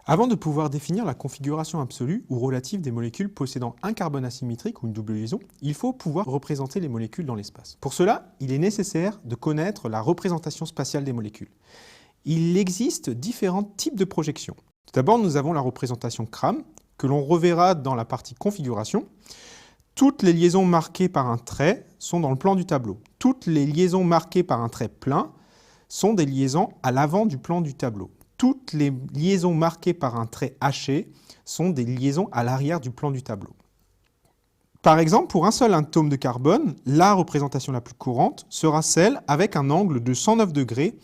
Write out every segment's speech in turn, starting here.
Avant de pouvoir définir la configuration absolue ou relative des molécules possédant un carbone asymétrique ou une double liaison, il faut pouvoir représenter les molécules dans l'espace. Pour cela, il est nécessaire de connaître la représentation spatiale des molécules. Il existe différents types de projections. Tout d'abord, nous avons la représentation CRAM, que l'on reverra dans la partie configuration. Toutes les liaisons marquées par un trait sont dans le plan du tableau. Toutes les liaisons marquées par un trait plein sont des liaisons à l'avant du plan du tableau. Toutes les liaisons marquées par un trait haché sont des liaisons à l'arrière du plan du tableau. Par exemple, pour un seul atome de carbone, la représentation la plus courante sera celle avec un angle de 109 degrés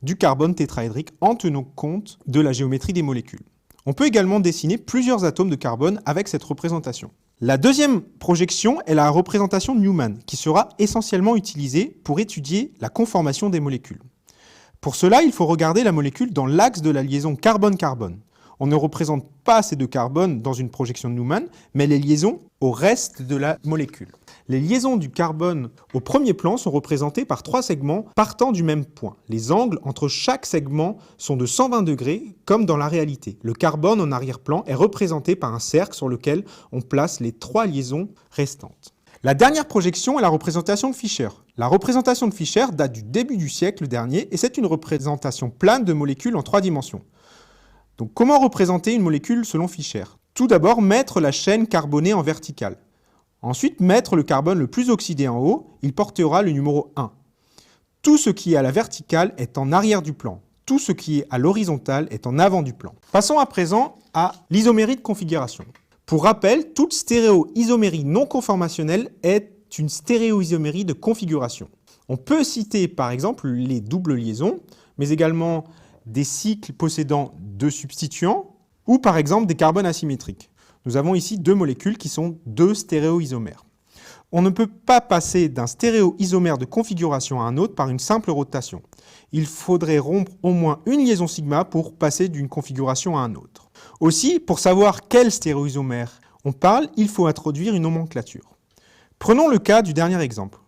du carbone tétraédrique en tenant compte de la géométrie des molécules. On peut également dessiner plusieurs atomes de carbone avec cette représentation. La deuxième projection est la représentation Newman, qui sera essentiellement utilisée pour étudier la conformation des molécules. Pour cela, il faut regarder la molécule dans l'axe de la liaison carbone-carbone. On ne représente pas ces deux carbones dans une projection de Newman, mais les liaisons au reste de la molécule. Les liaisons du carbone au premier plan sont représentées par trois segments partant du même point. Les angles entre chaque segment sont de 120 degrés, comme dans la réalité. Le carbone en arrière-plan est représenté par un cercle sur lequel on place les trois liaisons restantes. La dernière projection est la représentation de Fischer. La représentation de Fischer date du début du siècle dernier et c'est une représentation plane de molécules en 3 dimensions. Donc comment représenter une molécule selon Fischer? Tout d'abord, mettre la chaîne carbonée en verticale. Ensuite, mettre le carbone le plus oxydé en haut, il portera le numéro 1. Tout ce qui est à la verticale est en arrière du plan. Tout ce qui est à l'horizontale est en avant du plan. Passons à présent à l'isomérie de configuration. Pour rappel, toute stéréoisomérie non conformationnelle est une stéréoisomérie de configuration. On peut citer par exemple les doubles liaisons, mais également des cycles possédant deux substituants, ou par exemple des carbones asymétriques. Nous avons ici deux molécules qui sont deux stéréoisomères. On ne peut pas passer d'un stéréoisomère de configuration à un autre par une simple rotation. Il faudrait rompre au moins une liaison sigma pour passer d'une configuration à un autre. Aussi, pour savoir quel stéréoisomère on parle, il faut introduire une nomenclature. Prenons le cas du dernier exemple.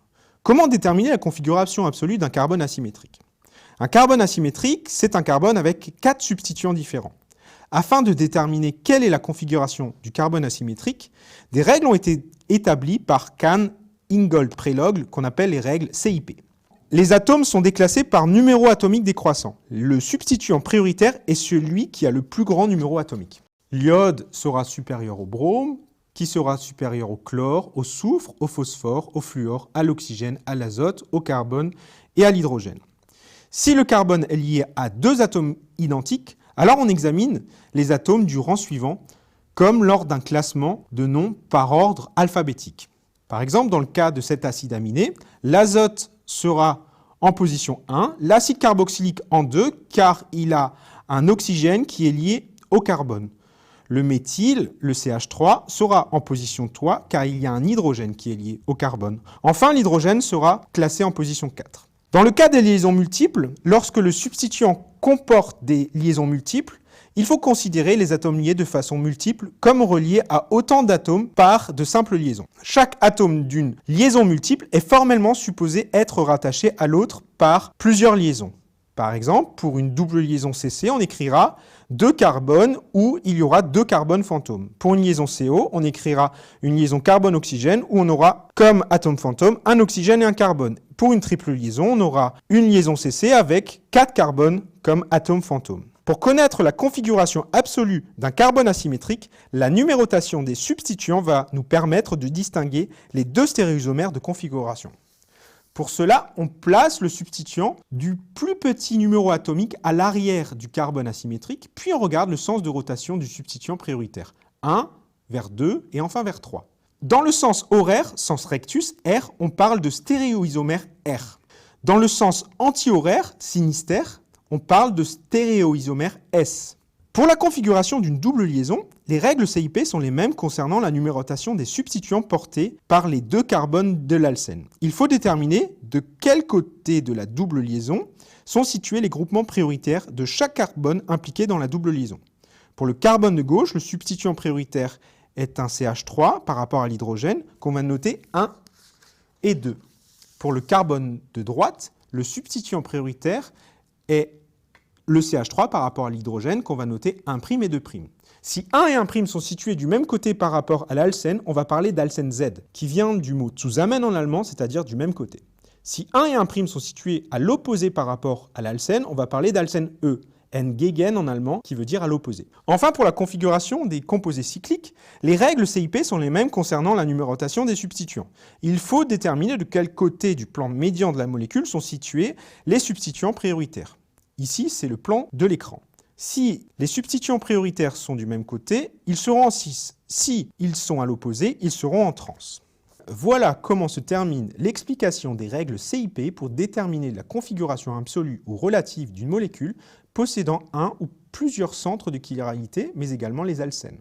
Comment déterminer la configuration absolue d'un carbone asymétrique? Un carbone asymétrique, c'est un carbone avec 4 substituants différents. Afin de déterminer quelle est la configuration du carbone asymétrique, des règles ont été établies par Kahn, Ingold, Prelog, qu'on appelle les règles CIP. Les atomes sont déclassés par numéro atomique décroissant. Le substituant prioritaire est celui qui a le plus grand numéro atomique. L'iode sera supérieur au brome, qui sera supérieur au chlore, au soufre, au phosphore, au fluor, à l'oxygène, à l'azote, au carbone et à l'hydrogène. Si le carbone est lié à deux atomes identiques, alors on examine les atomes du rang suivant, comme lors d'un classement de noms par ordre alphabétique. Par exemple, dans le cas de cet acide aminé, l'azote sera en position 1, l'acide carboxylique en 2, car il a un oxygène qui est lié au carbone. Le méthyle, le CH3, sera en position 3, car il y a un hydrogène qui est lié au carbone. Enfin, l'hydrogène sera classé en position 4. Dans le cas des liaisons multiples, lorsque le substituant comporte des liaisons multiples, il faut considérer les atomes liés de façon multiple comme reliés à autant d'atomes par de simples liaisons. Chaque atome d'une liaison multiple est formellement supposé être rattaché à l'autre par plusieurs liaisons. Par exemple, pour une double liaison CC, on écrira 2 carbones où il y aura 2 carbones fantômes. Pour une liaison CO, on écrira une liaison carbone-oxygène où on aura comme atome fantôme un oxygène et un carbone. Pour une triple liaison, on aura une liaison CC avec 4 carbones comme atome fantôme. Pour connaître la configuration absolue d'un carbone asymétrique, la numérotation des substituants va nous permettre de distinguer les deux stéréoisomères de configuration. Pour cela, on place le substituant du plus petit numéro atomique à l'arrière du carbone asymétrique, puis on regarde le sens de rotation du substituant prioritaire. 1 vers 2 et enfin vers 3. Dans le sens horaire, sens rectus, R, on parle de stéréoisomère R. Dans le sens anti-horaire, sinister, on parle de stéréoisomère S. Pour la configuration d'une double liaison, les règles CIP sont les mêmes concernant la numérotation des substituants portés par les deux carbones de l'alcène. Il faut déterminer de quel côté de la double liaison sont situés les groupements prioritaires de chaque carbone impliqué dans la double liaison. Pour le carbone de gauche, le substituant prioritaire est un CH3 par rapport à l'hydrogène qu'on va noter 1 et 2. Pour le carbone de droite, le substituant prioritaire est le CH3 par rapport à l'hydrogène qu'on va noter 1' et 2'. Si 1 et 1' sont situés du même côté par rapport à l'alcène, on va parler d'alcène Z, qui vient du mot zusammen en allemand, c'est-à-dire du même côté. Si 1 et 1' sont situés à l'opposé par rapport à l'alcène, on va parler d'alcène E, entgegen en allemand, qui veut dire à l'opposé. Enfin, pour la configuration des composés cycliques, les règles CIP sont les mêmes concernant la numérotation des substituants. Il faut déterminer de quel côté du plan médian de la molécule sont situés les substituants prioritaires. Ici, c'est le plan de l'écran. Si les substituants prioritaires sont du même côté, ils seront en cis. Si ils sont à l'opposé, ils seront en trans. Voilà comment se termine l'explication des règles CIP pour déterminer la configuration absolue ou relative d'une molécule possédant un ou plusieurs centres de chiralité, mais également les alcènes.